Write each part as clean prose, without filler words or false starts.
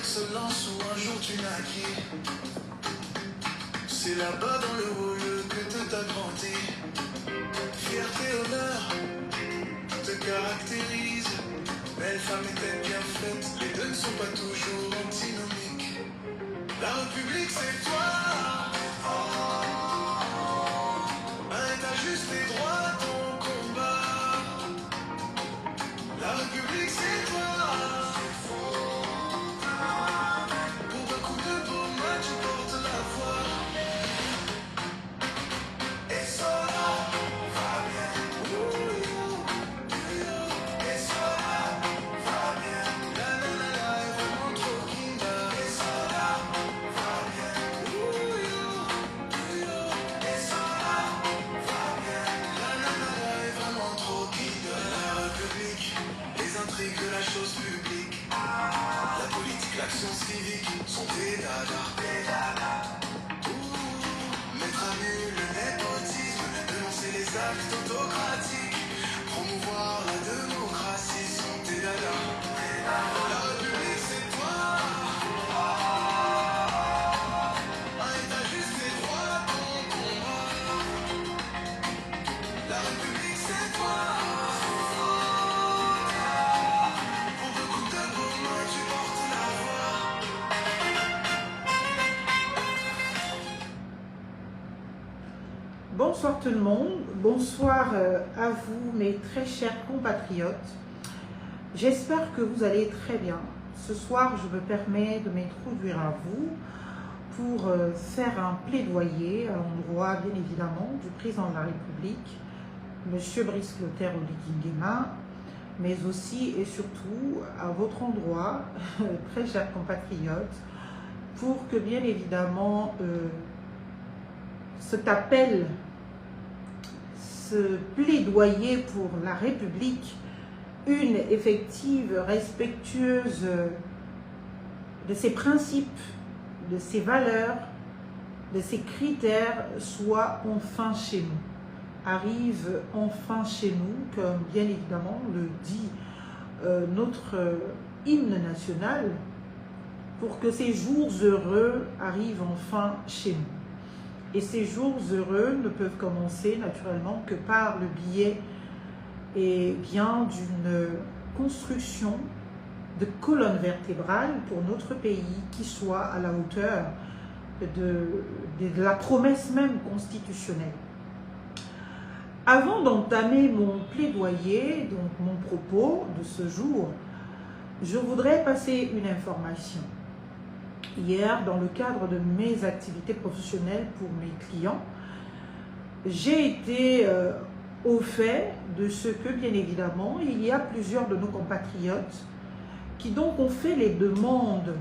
d'excellence où un jour tu naquis. C'est là-bas dans le haut lieu que tout a grandi. Fierté, honneur te caractérise. Belle femme était bien faite, les deux ne sont pas toujours antinomiques. La République c'est toi. T'as juste tes droits, ton combat. La République c'est toi. Pour beaucoup de beaux mois tu portes la voix. Et Sola va bien. Et Sola va bien. La la la la est vraiment trop kinda. Et Sola va bien. Et Sola va bien. La la la la est vraiment trop kinda. La République, les intrigues de la chose publique. La politique, l'action civique sont des dadas. Mettre à nul le népotisme, dénoncer les actes autocratiques, promouvoir la démocratie sont des dadas. La République c'est toi. Un état juste tes droits, ton combat. La République c'est toi. Pour beaucoup de beaux mots tu portes la voix. Bonsoir tout le monde, bonsoir à vous mes très chers compatriotes. J'espère que vous allez très bien. Ce soir, je me permets de m'introduire à vous pour faire un plaidoyer à l'endroit, bien évidemment, du président de la République, M. Brice Clotaire Oligui Nguema, mais aussi et surtout à votre endroit, très chers compatriotes, pour que bien évidemment cet appel, ce plaidoyer pour la République, une effective, respectueuse de ses principes, de ses valeurs, de ses critères, soit enfin chez nous, arrive enfin chez nous, comme bien évidemment le dit notre hymne national, pour que ces jours heureux arrivent enfin chez nous. Et ces jours heureux ne peuvent commencer naturellement que par le biais d'une construction de colonne vertébrale pour notre pays qui soit à la hauteur de la promesse même constitutionnelle. Avant d'entamer mon plaidoyer, donc mon propos de ce jour, je voudrais passer une information. Hier, dans le cadre de mes activités professionnelles pour mes clients, j'ai été au fait de ce que, bien évidemment, il y a plusieurs de nos compatriotes qui donc ont fait les demandes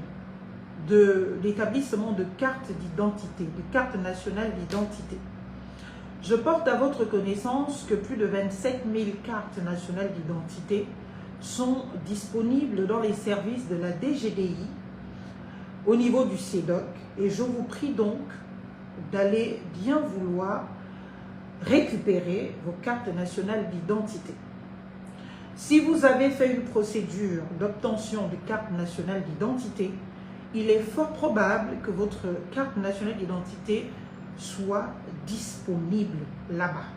de l'établissement de cartes d'identité, de cartes nationales d'identité. Je porte à votre connaissance que plus de 27 000 cartes nationales d'identité sont disponibles dans les services de la DGDI au niveau du CEDOC, et je vous prie donc d'aller bien vouloir récupérer vos cartes nationales d'identité. Si vous avez fait une procédure d'obtention de carte nationale d'identité, il est fort probable que votre carte nationale d'identité soit disponible là-bas.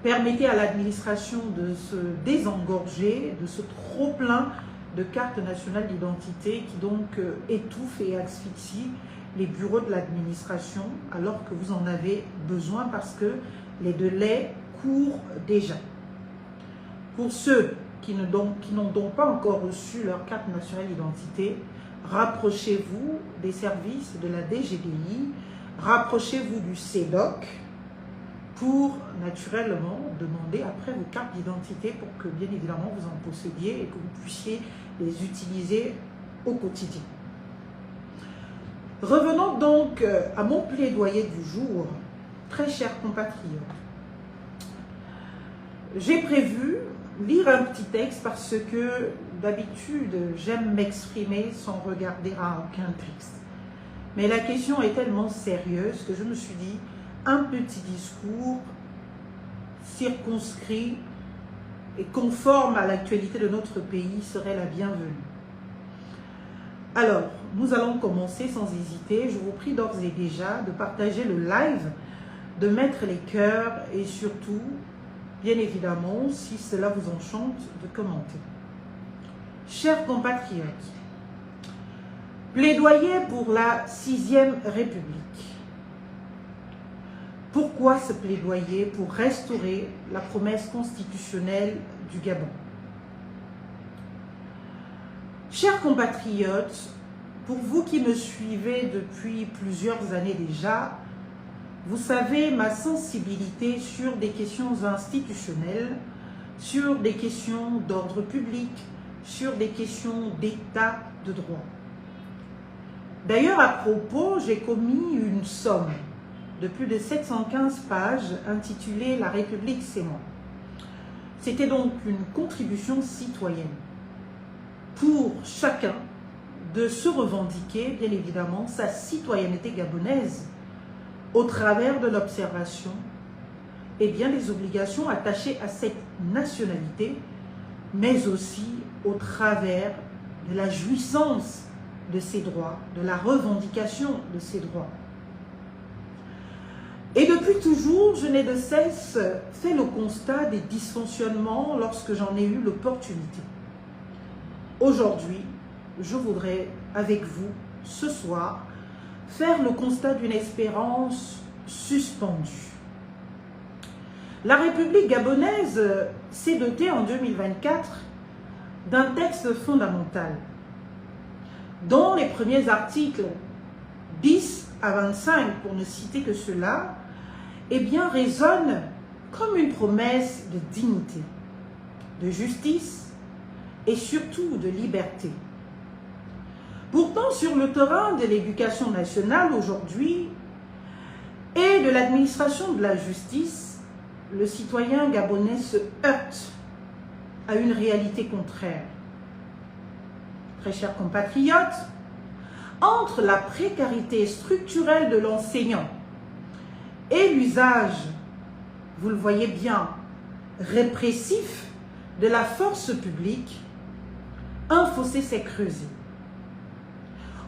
Permettez à l'administration de se désengorger de ce trop-plein de cartes nationales d'identité qui donc étouffe et asphyxie les bureaux de l'administration alors que vous en avez besoin parce que les délais courent déjà. Pour ceux qui n'ont donc pas encore reçu leur carte nationale d'identité, rapprochez-vous des services de la DGDI, rapprochez-vous du CEDOC pour naturellement demander après vos cartes d'identité pour que bien évidemment vous en possédiez et que vous puissiez les utiliser au quotidien. Revenons donc à mon plaidoyer du jour, très chers compatriotes. J'ai prévu lire un petit texte parce que d'habitude j'aime m'exprimer sans regarder à aucun texte. Mais la question est tellement sérieuse que je me suis dit un petit discours circonscrit et conforme à l'actualité de notre pays serait la bienvenue. Alors, nous allons commencer sans hésiter. Je vous prie d'ores et déjà de partager le live, de mettre les cœurs et surtout, bien évidemment, si cela vous enchante, de commenter. Chers compatriotes, plaidoyer pour la 6e République. Pourquoi ce plaidoyer? Pour restaurer la promesse constitutionnelle du Gabon. Chers compatriotes, pour vous qui me suivez depuis plusieurs années déjà, vous savez ma sensibilité sur des questions institutionnelles, sur des questions d'ordre public, sur des questions d'état de droit. D'ailleurs, à propos, j'ai commis une somme de plus de 715 pages intitulée « La République, c'est moi ». C'était donc une contribution citoyenne pour chacun de se revendiquer, bien évidemment, sa citoyenneté gabonaise au travers de l'observation et bien des obligations attachées à cette nationalité, mais aussi au travers de la jouissance de ses droits, de la revendication de ses droits. Et depuis toujours, je n'ai de cesse fait le constat des dysfonctionnements lorsque j'en ai eu l'opportunité. Aujourd'hui, je voudrais, avec vous, ce soir, faire le constat d'une espérance suspendue. La République gabonaise s'est dotée en 2024 d'un texte fondamental, dont les premiers articles 10 à 25, pour ne citer que cela, eh bien, résonnent comme une promesse de dignité, de justice, et surtout de liberté. Pourtant, sur le terrain de l'éducation nationale aujourd'hui et de l'administration de la justice, le citoyen gabonais se heurte à une réalité contraire. Très chers compatriotes, entre la précarité structurelle de l'enseignant et l'usage, vous le voyez bien, répressif de la force publique, un fossé s'est creusé.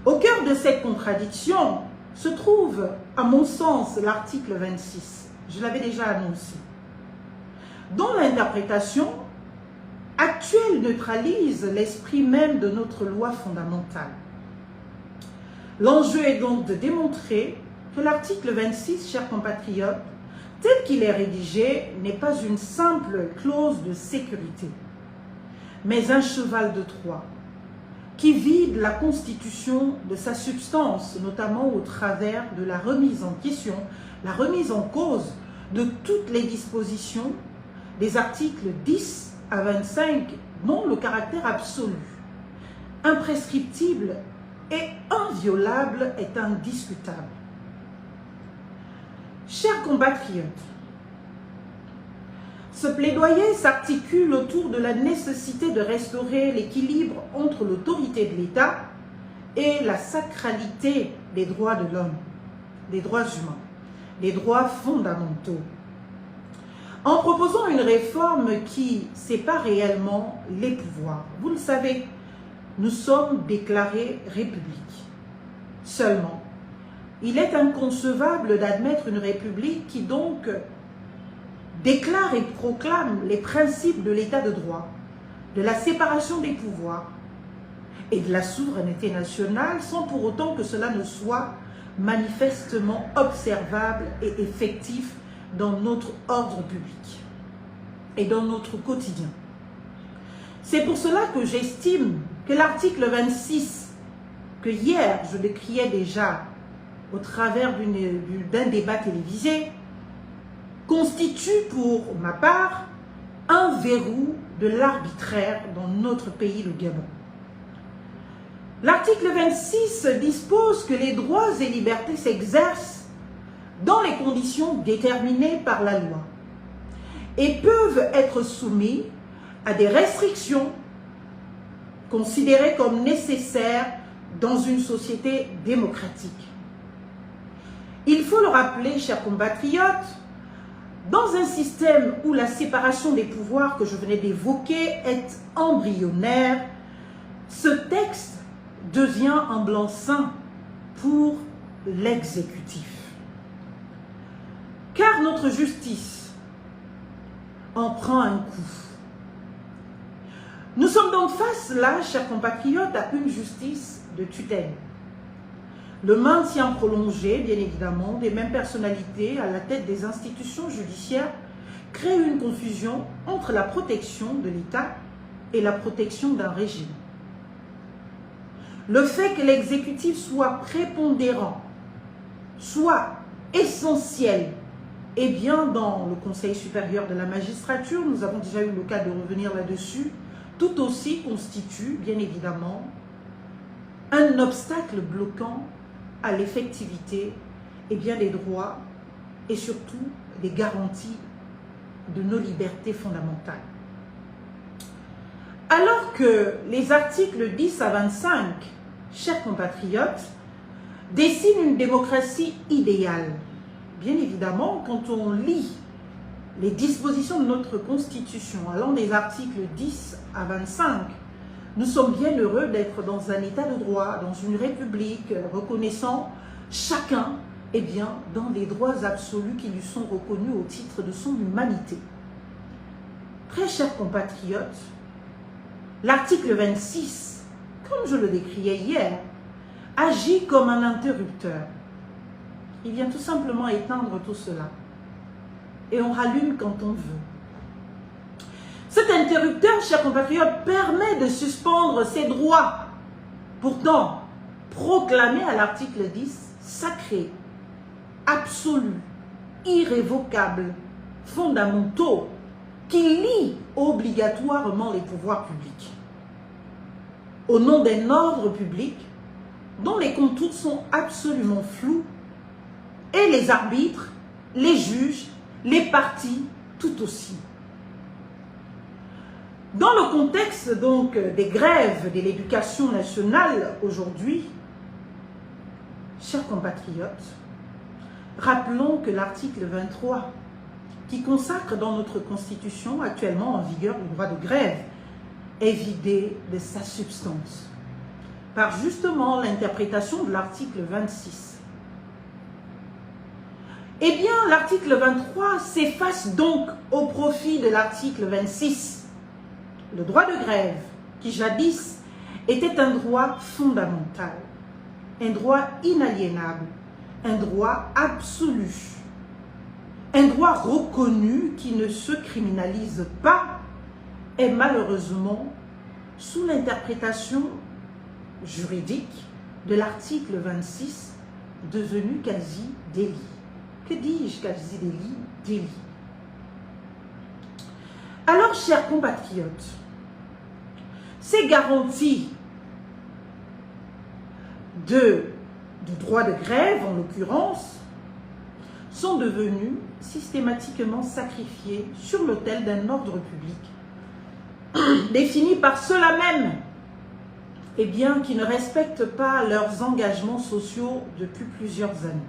Au cœur de cette contradiction se trouve, à mon sens, l'article 26. Je l'avais déjà annoncé, dont l'interprétation actuelle neutralise l'esprit même de notre loi fondamentale. L'enjeu est donc de démontrer que l'article 26, chers compatriotes, tel qu'il est rédigé, n'est pas une simple clause de sécurité, mais un cheval de Troie qui vide la Constitution de sa substance, notamment au travers de la remise en question, la remise en cause de toutes les dispositions des articles 10 à 25 dont le caractère absolu, imprescriptible et inviolable est indiscutable. Chers compatriotes, ce plaidoyer s'articule autour de la nécessité de restaurer l'équilibre entre l'autorité de l'État et la sacralité des droits de l'homme, des droits humains, des droits fondamentaux, en proposant une réforme qui sépare réellement les pouvoirs. Vous le savez, nous sommes déclarés république. Seulement, il est inconcevable d'admettre une république qui donc déclare et proclame les principes de l'état de droit, de la séparation des pouvoirs et de la souveraineté nationale sans pour autant que cela ne soit manifestement observable et effectif dans notre ordre public et dans notre quotidien. C'est pour cela que j'estime que l'article 26, que hier je décriais déjà au travers d'un débat télévisé, constitue pour ma part un verrou de l'arbitraire dans notre pays, le Gabon. L'article 26 dispose que les droits et libertés s'exercent dans les conditions déterminées par la loi et peuvent être soumis à des restrictions considérées comme nécessaires dans une société démocratique. Il faut le rappeler, chers compatriotes, dans un système où la séparation des pouvoirs que je venais d'évoquer est embryonnaire, ce texte devient un blanc-seing pour l'exécutif. Car notre justice en prend un coup. Nous sommes donc face là, chers compatriotes, à une justice de tutelle. Le maintien prolongé, bien évidemment, des mêmes personnalités à la tête des institutions judiciaires crée une confusion entre la protection de l'État et la protection d'un régime. Le fait que l'exécutif soit prépondérant, soit essentiel, et bien dans le Conseil supérieur de la magistrature, nous avons déjà eu le cas de revenir là-dessus, tout aussi constitue, bien évidemment, un obstacle bloquant à l'effectivité des droits et surtout des garanties de nos libertés fondamentales. Alors que les articles 10 à 25, chers compatriotes, dessinent une démocratie idéale. Bien évidemment, quand on lit les dispositions de notre Constitution, allant des articles 10 à 25, nous sommes bien heureux d'être dans un état de droit, dans une république reconnaissant chacun dans les droits absolus qui lui sont reconnus au titre de son humanité. Très chers compatriotes, l'article 26, comme je le décriais hier, agit comme un interrupteur. Il vient tout simplement éteindre tout cela. Et on rallume quand on veut. Cet interrupteur, chers compatriotes, permet de suspendre ces droits, pourtant proclamés à l'article 10, sacrés, absolus, irrévocables, fondamentaux, qui lient obligatoirement les pouvoirs publics. Au nom d'un ordre public dont les contours sont absolument flous, et les arbitres, les juges, les partis, tout aussi. Dans le contexte donc des grèves de l'éducation nationale aujourd'hui, chers compatriotes, rappelons que l'article 23, qui consacre dans notre Constitution actuellement en vigueur le droit de grève, est vidé de sa substance, par justement l'interprétation de l'article 26. Eh bien, l'article 23 s'efface donc au profit de l'article 26. Le droit de grève, qui jadis était un droit fondamental, un droit inaliénable, un droit absolu, un droit reconnu qui ne se criminalise pas, est malheureusement sous l'interprétation juridique de l'article 26 devenu quasi délit. Que dis-je quasi délit? Alors, chers compatriotes, ces garanties du droit de grève, en l'occurrence, sont devenues systématiquement sacrifiées sur l'autel d'un ordre public, défini par ceux-là même, qui ne respectent pas leurs engagements sociaux depuis plusieurs années.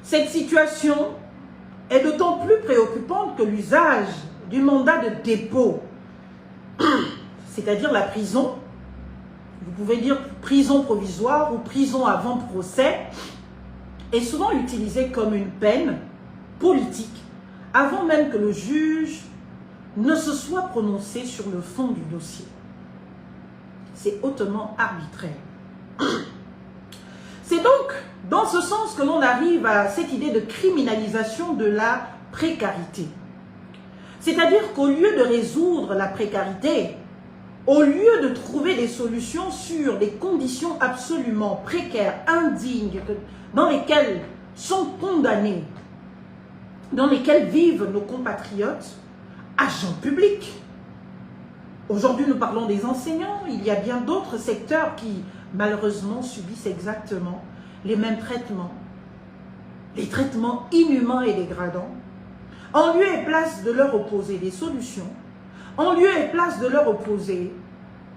Cette situation est d'autant plus préoccupante que l'usage du mandat de dépôt, c'est-à-dire la prison, vous pouvez dire prison provisoire ou prison avant procès, est souvent utilisé comme une peine politique avant même que le juge ne se soit prononcé sur le fond du dossier. C'est hautement arbitraire. C'est donc dans ce sens que l'on arrive à cette idée de criminalisation de la précarité. C'est-à-dire qu'au lieu de résoudre la précarité, au lieu de trouver des solutions sur des conditions absolument précaires, indignes, dans lesquelles sont condamnés, dans lesquelles vivent nos compatriotes, agents publics. Aujourd'hui, nous parlons des enseignants. Il y a bien d'autres secteurs qui, malheureusement, subissent exactement les mêmes traitements, les traitements inhumains et dégradants. En lieu et place de leur opposer des solutions, en lieu et place de leur opposer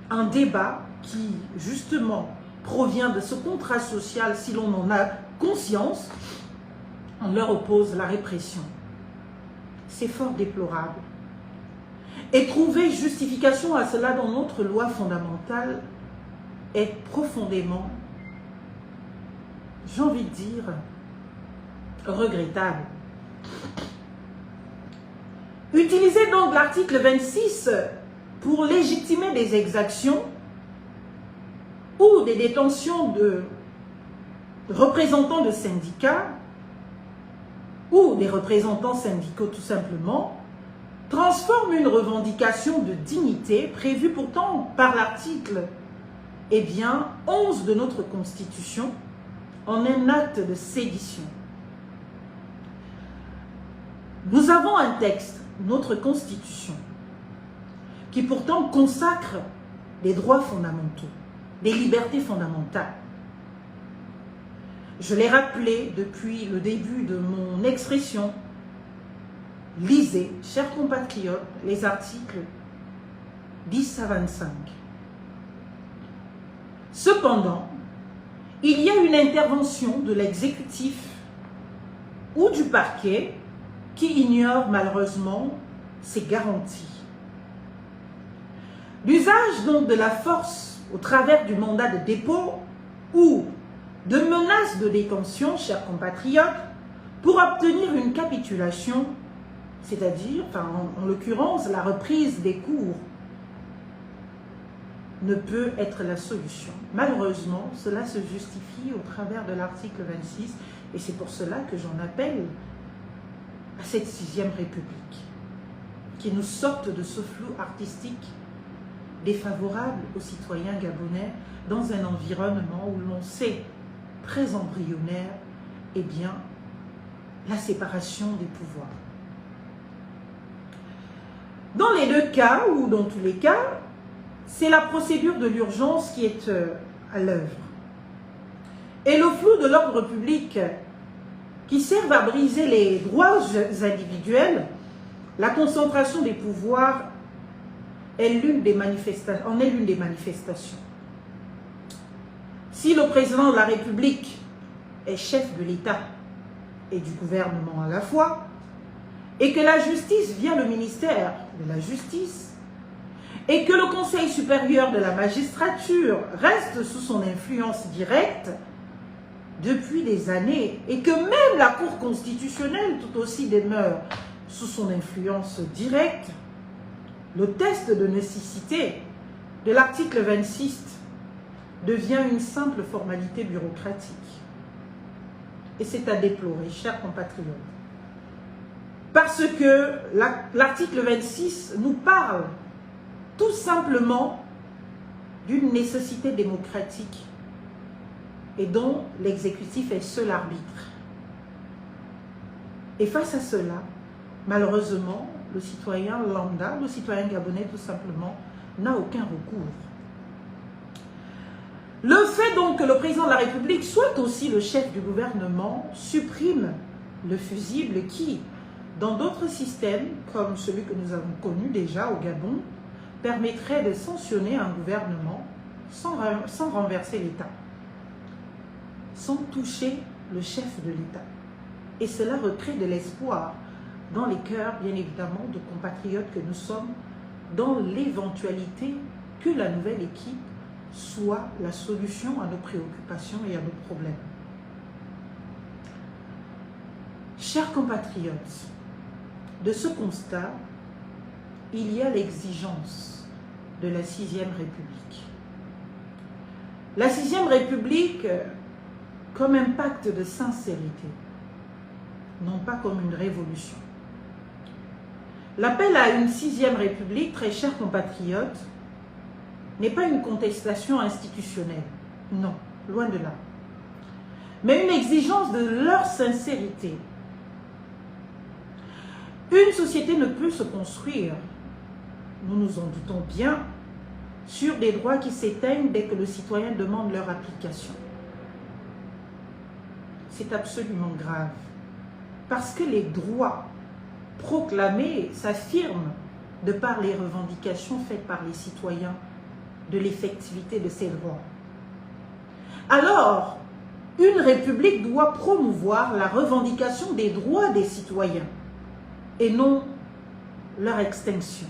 un débat qui, justement, provient de ce contrat social, si l'on en a conscience, on leur oppose la répression. C'est fort déplorable. Et trouver justification à cela dans notre loi fondamentale est profondément, j'ai envie de dire, regrettable. Utiliser donc l'article 26 pour légitimer des exactions ou des détentions de représentants de syndicats ou des représentants syndicaux tout simplement, transforme une revendication de dignité prévue pourtant par l'article 11 de notre Constitution en un acte de sédition. Nous avons un texte, notre Constitution, qui pourtant consacre des droits fondamentaux, des libertés fondamentales. Je l'ai rappelé depuis le début de mon expression. Lisez, chers compatriotes, les articles 10 à 25. Cependant, il y a une intervention de l'exécutif ou du parquet qui ignore malheureusement ces garanties. L'usage donc de la force au travers du mandat de dépôt ou de menaces de détention, chers compatriotes, pour obtenir une capitulation, c'est-à-dire, en l'occurrence, la reprise des cours, ne peut être la solution. Malheureusement, cela se justifie au travers de l'article 26 et c'est pour cela que j'en appelle à cette 6e République qui nous sorte de ce flou artistique défavorable aux citoyens gabonais dans un environnement où l'on sait très embryonnaire, la séparation des pouvoirs. Dans les deux cas, ou dans tous les cas, c'est la procédure de l'urgence qui est à l'œuvre. Et le flou de l'ordre public qui sert à briser les droits individuels, la concentration des pouvoirs est l'une des manifestations, en est l'une des manifestations. Si le président de la République est chef de l'État et du gouvernement à la fois, et que la justice vient le ministère de la Justice, et que le Conseil supérieur de la magistrature reste sous son influence directe depuis des années, et que même la Cour constitutionnelle tout aussi demeure sous son influence directe, le test de nécessité de l'article 26 devient une simple formalité bureaucratique. Et c'est à déplorer, chers compatriotes. Parce que l'article 26 nous parle tout simplement d'une nécessité démocratique et dont l'exécutif est seul arbitre. Et face à cela, malheureusement, le citoyen lambda, le citoyen gabonais tout simplement, n'a aucun recours. Le fait donc que le président de la République soit aussi le chef du gouvernement supprime le fusible qui, dans d'autres systèmes, comme celui que nous avons connu déjà au Gabon, permettrait de sanctionner un gouvernement sans renverser l'État, sans toucher le chef de l'État. Et cela recrée de l'espoir dans les cœurs, bien évidemment, de compatriotes que nous sommes, dans l'éventualité que la nouvelle équipe soit la solution à nos préoccupations et à nos problèmes. Chers compatriotes, de ce constat, il y a l'exigence de la 6e République. La 6e République comme un pacte de sincérité, non pas comme une révolution. L'appel à une 6e République, très chers compatriotes, n'est pas une contestation institutionnelle, non, loin de là, mais une exigence de leur sincérité. Une société ne peut se construire, nous nous en doutons bien, sur des droits qui s'éteignent dès que le citoyen demande leur application. C'est absolument grave, parce que les droits proclamés s'affirment de par les revendications faites par les citoyens de l'effectivité de ces droits. Alors, une république doit promouvoir la revendication des droits des citoyens et non leur extinction.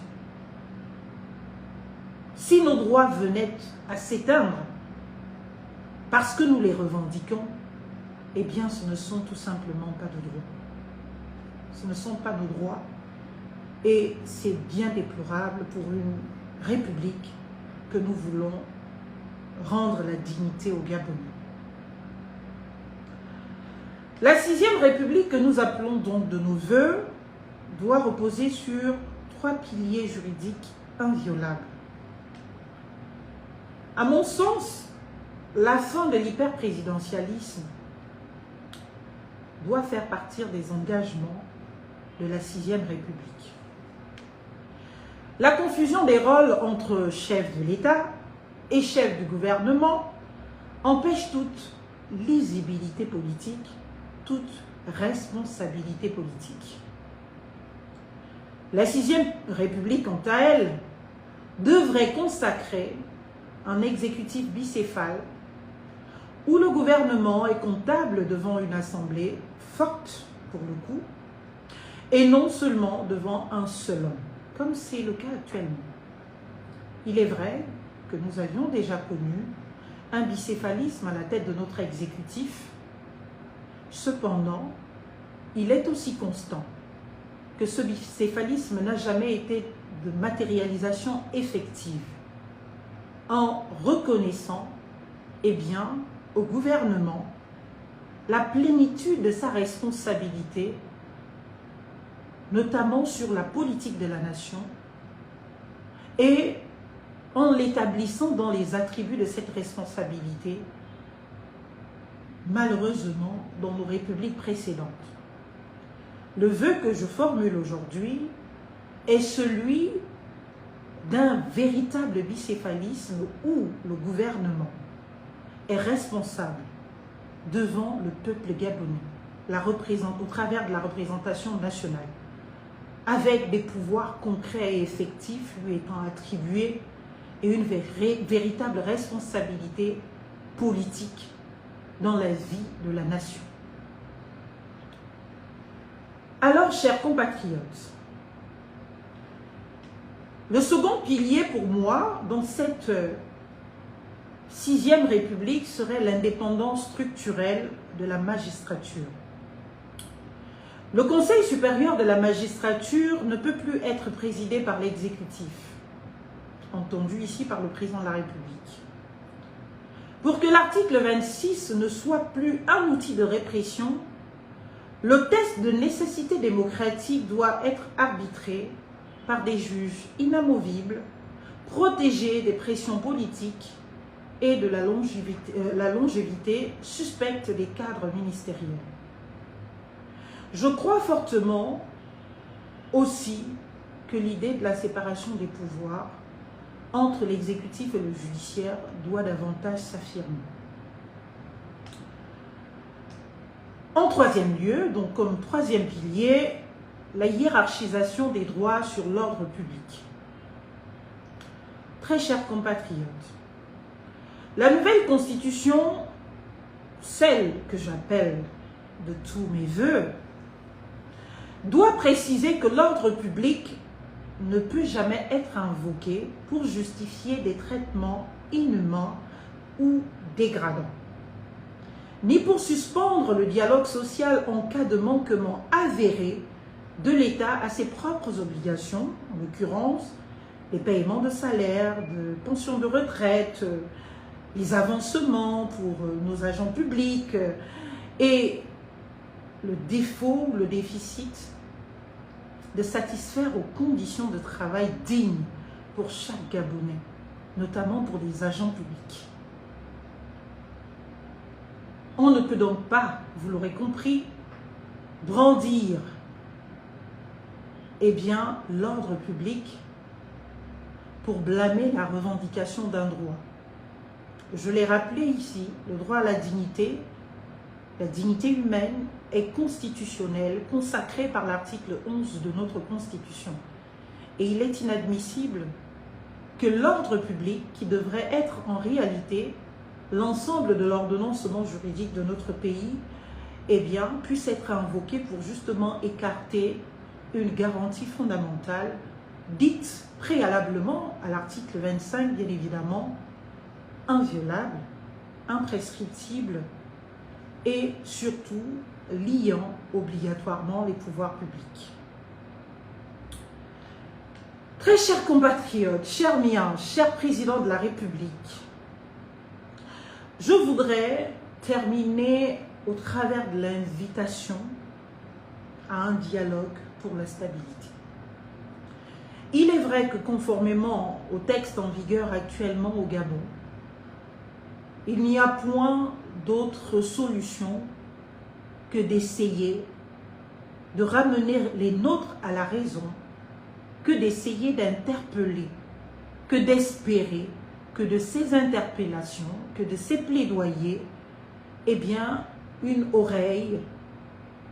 Si nos droits venaient à s'éteindre, parce que nous les revendiquons, eh bien ce ne sont tout simplement pas de droits. Ce ne sont pas nos droits et c'est bien déplorable pour une république que nous voulons rendre la dignité aux Gabonais. La 6e République que nous appelons donc de nos voeux doit reposer sur 3 piliers juridiques inviolables. À mon sens, la fin de l'hyperprésidentialisme doit faire partir des engagements de la 6e République. La confusion des rôles entre chef de l'État et chef du gouvernement empêche toute lisibilité politique, toute responsabilité politique. La 6e République, quant à elle, devrait consacrer un exécutif bicéphale où le gouvernement est comptable devant une assemblée forte pour le coup et non seulement devant un seul homme, comme c'est le cas actuellement. Il est vrai que nous avions déjà connu un bicéphalisme à la tête de notre exécutif. Cependant, il est aussi constant que ce bicéphalisme n'a jamais été de matérialisation effective, en reconnaissant au gouvernement la plénitude de sa responsabilité, notamment sur la politique de la nation, et en l'établissant dans les attributs de cette responsabilité, malheureusement, dans nos républiques précédentes. Le vœu que je formule aujourd'hui est celui d'un véritable bicéphalisme où le gouvernement est responsable devant le peuple gabonais, au travers de la représentation nationale, avec des pouvoirs concrets et effectifs lui étant attribués et une véritable responsabilité politique dans la vie de la nation. Alors, chers compatriotes, le second pilier pour moi dans cette 6e République serait l'indépendance structurelle de la magistrature. Le Conseil supérieur de la magistrature ne peut plus être présidé par l'exécutif, entendu ici par le président de la République. Pour que l'article 26 ne soit plus un outil de répression, le test de nécessité démocratique doit être arbitré par des juges inamovibles, protégés des pressions politiques et de la longévité suspecte des cadres ministériels. Je crois fortement aussi que l'idée de la séparation des pouvoirs entre l'exécutif et le judiciaire doit davantage s'affirmer. En 3e lieu, donc comme 3e pilier, la hiérarchisation des droits sur l'ordre public. Très chers compatriotes, la nouvelle constitution, celle que j'appelle de tous mes voeux, doit préciser que l'ordre public ne peut jamais être invoqué pour justifier des traitements inhumains ou dégradants, ni pour suspendre le dialogue social en cas de manquement avéré de l'État à ses propres obligations, en l'occurrence les paiements de salaires, de pensions de retraite, les avancements pour nos agents publics et le défaut, le déficit de satisfaire aux conditions de travail dignes pour chaque Gabonais, notamment pour les agents publics. On ne peut donc pas, vous l'aurez compris, brandir l'ordre public pour blâmer la revendication d'un droit. Je l'ai rappelé ici, le droit à la dignité humaine est constitutionnel, consacré par l'article 11 de notre Constitution. Et il est inadmissible que l'ordre public, qui devrait être en réalité l'ensemble de l'ordonnancement juridique de notre pays, puisse être invoqué pour justement écarter une garantie fondamentale, dite préalablement à l'article 25, bien évidemment, inviolable, imprescriptible et surtout liant obligatoirement les pouvoirs publics. Très chers compatriotes, chers miens, chers présidents de la République, je voudrais terminer au travers de l'invitation à un dialogue pour la stabilité. Il est vrai que conformément au texte en vigueur actuellement au Gabon, il n'y a point d'autre solution que d'essayer de ramener les nôtres à la raison, que d'essayer d'interpeller, que d'espérer que de ces interpellations, que de ces plaidoyers, eh bien, une oreille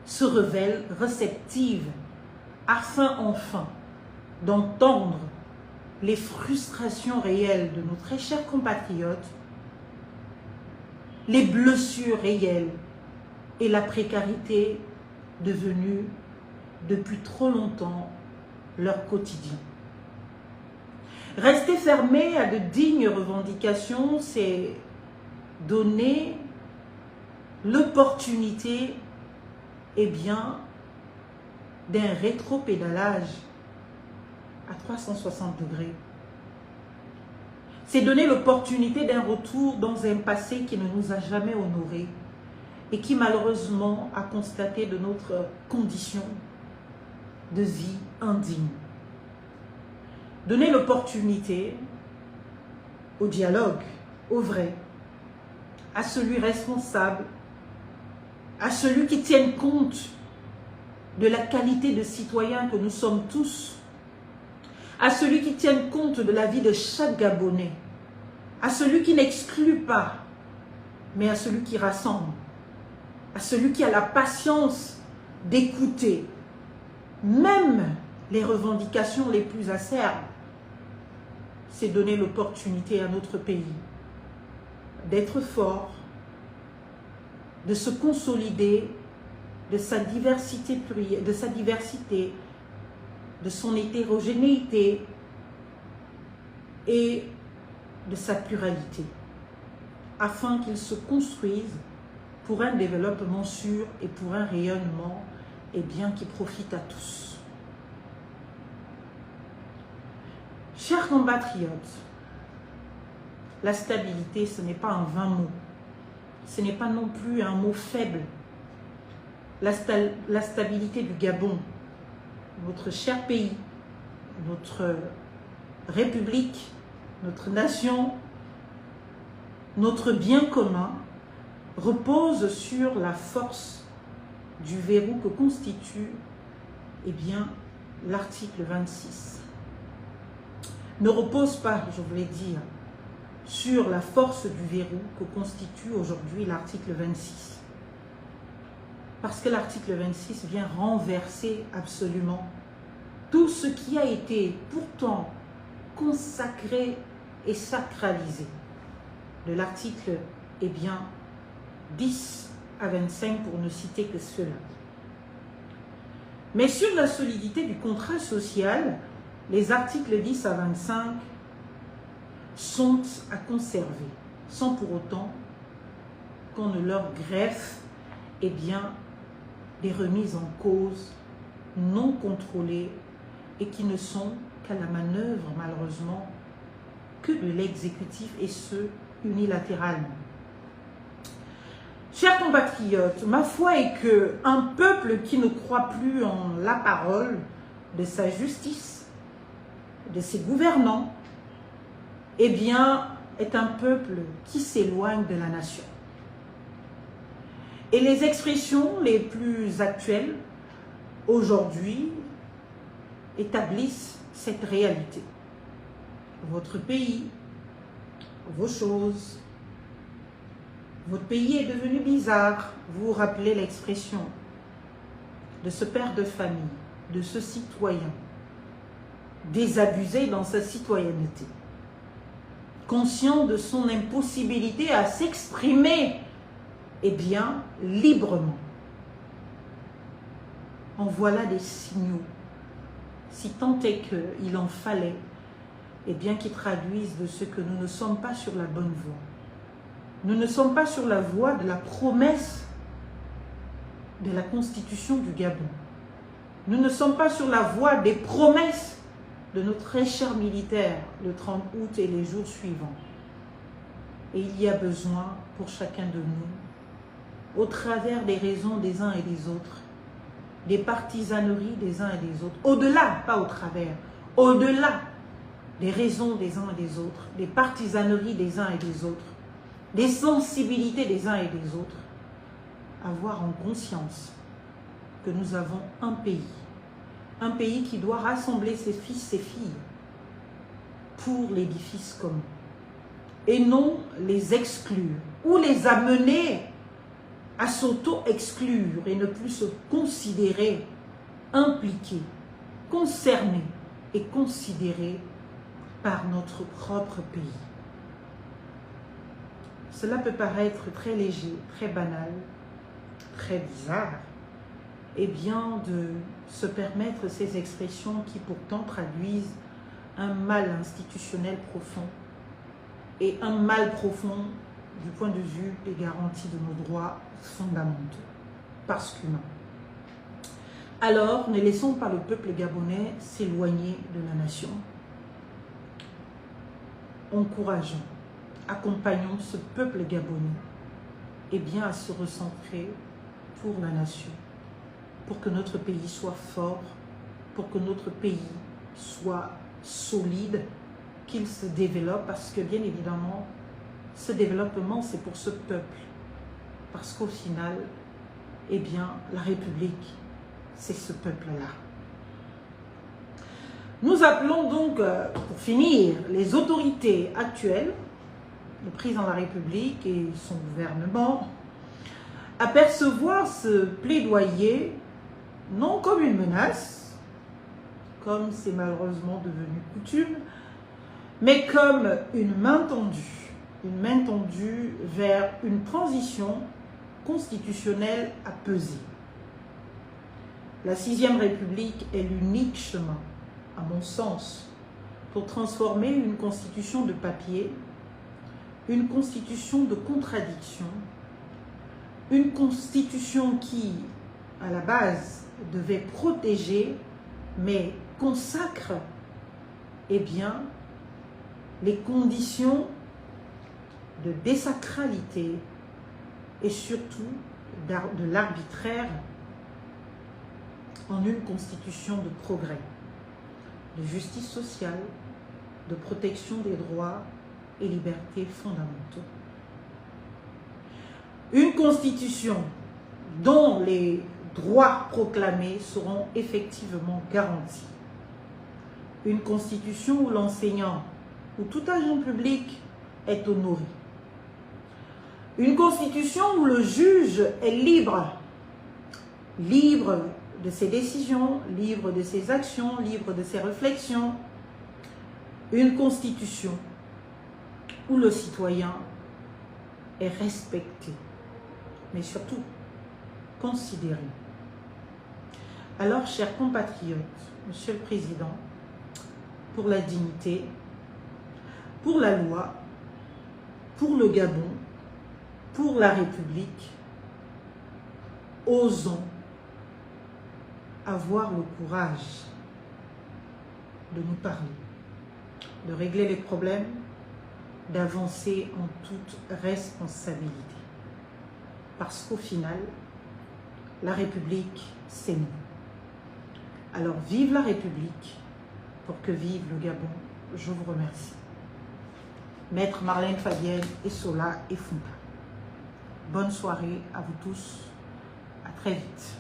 se révèle réceptive afin enfin d'entendre les frustrations réelles de nos très chers compatriotes, les blessures réelles et la précarité devenue depuis trop longtemps leur quotidien. Rester fermé à de dignes revendications, c'est donner l'opportunité, eh bien, d'un rétropédalage à 360 degrés. C'est donner l'opportunité d'un retour dans un passé qui ne nous a jamais honorés et qui malheureusement a constaté de notre condition de vie indigne. Donner l'opportunité au dialogue, au vrai, à celui responsable, à celui qui tienne compte de la qualité de citoyen que nous sommes tous, à celui qui tienne compte de la vie de chaque Gabonais, à celui qui n'exclut pas, mais à celui qui rassemble, à celui qui a la patience d'écouter, même les revendications les plus acerbes. C'est donner l'opportunité à notre pays d'être fort, de se consolider de sa diversité, de son hétérogénéité et de sa pluralité, afin qu'il se construise pour un développement sûr et pour un rayonnement qui profite à tous. Chers compatriotes, la stabilité, ce n'est pas un vain mot. Ce n'est pas non plus un mot faible. La stabilité du Gabon, notre cher pays, notre république, notre nation, notre bien commun, repose sur la force du verrou que constitue l'article 26. Ne repose pas, je voulais dire, sur la force du verrou que constitue aujourd'hui l'article 26. Parce que l'article 26 vient renverser absolument tout ce qui a été pourtant consacré et sacralisé. De l'article 10 à 25 pour ne citer que cela. Mais sur la solidité du contrat social, les articles 10 à 25 sont à conserver, sans pour autant qu'on ne leur greffe des remises en cause non contrôlées et qui ne sont qu'à la manœuvre, malheureusement, que de l'exécutif, et ce, unilatéralement. Chers compatriotes, ma foi est qu'un peuple qui ne croit plus en la parole de sa justice, de ses gouvernants, est un peuple qui s'éloigne de la nation. Et les expressions les plus actuelles, aujourd'hui, établissent cette réalité. Votre pays, vos choses, votre pays est devenu bizarre. Vous vous rappelez l'expression de ce père de famille, de ce citoyen, désabusé dans sa citoyenneté, conscient de son impossibilité à s'exprimer librement. En voilà des signaux, si tant est qu'il en fallait, qui traduisent de ce que nous ne sommes pas sur la bonne voie. Nous ne sommes pas sur la voie de la promesse de la constitution du Gabon. Nous ne sommes pas sur la voie des promesses de notre très cher militaire le 30 août et les jours suivants. Et il y a besoin pour chacun de nous, au travers des raisons des uns et des autres, des partisaneries des uns et des autres, au-delà, pas au travers, au-delà des raisons des uns et des autres, des partisaneries des uns et des autres, des sensibilités des uns et des autres, avoir en conscience que nous avons un pays qui doit rassembler ses fils, ses filles pour l'édifice commun et non les exclure ou les amener à s'auto-exclure et ne plus se considérer impliqués, concernés et considérés par notre propre pays. Cela peut paraître très léger, très banal, très bizarre, et bien de se permettre ces expressions qui pourtant traduisent un mal institutionnel profond et un mal profond du point de vue des garanties de nos droits fondamentaux, parce qu'humains. Alors, ne laissons pas le peuple gabonais s'éloigner de la nation. Encourageons, accompagnons ce peuple gabonais et bien à se recentrer pour la nation, pour que notre pays soit fort, pour que notre pays soit solide, qu'il se développe, parce que bien évidemment, ce développement, c'est pour ce peuple. Parce qu'au final, eh bien, la République, c'est ce peuple-là. Nous appelons donc, pour finir, les autorités actuelles, le président de la République et son gouvernement, à percevoir ce plaidoyer non comme une menace, comme c'est malheureusement devenu coutume, mais comme une main tendue vers une transition constitutionnelle à peser. La 6e République est l'unique chemin, à mon sens, pour transformer une constitution de papier, une constitution de contradiction, une constitution qui, à la base, devait protéger, mais consacre, eh bien, les conditions de désacralité et surtout de l'arbitraire en une constitution de progrès, de justice sociale, de protection des droits et libertés fondamentaux. Une constitution dont les droits proclamés seront effectivement garantis. Une constitution où l'enseignant ou tout agent public est honoré. Une constitution où le juge est libre de ses décisions, libre de ses actions, libre de ses réflexions. Une constitution où le citoyen est respecté, mais surtout considéré. Alors, chers compatriotes, Monsieur le Président, pour la dignité, pour la loi, pour le Gabon, pour la République, osons avoir le courage de nous parler, de régler les problèmes, d'avancer en toute responsabilité. Parce qu'au final, la République, c'est nous. Alors vive la République pour que vive le Gabon. Je vous remercie. Maître Marlène Fabienne et Sola et Funka. Bonne soirée à vous tous. À très vite.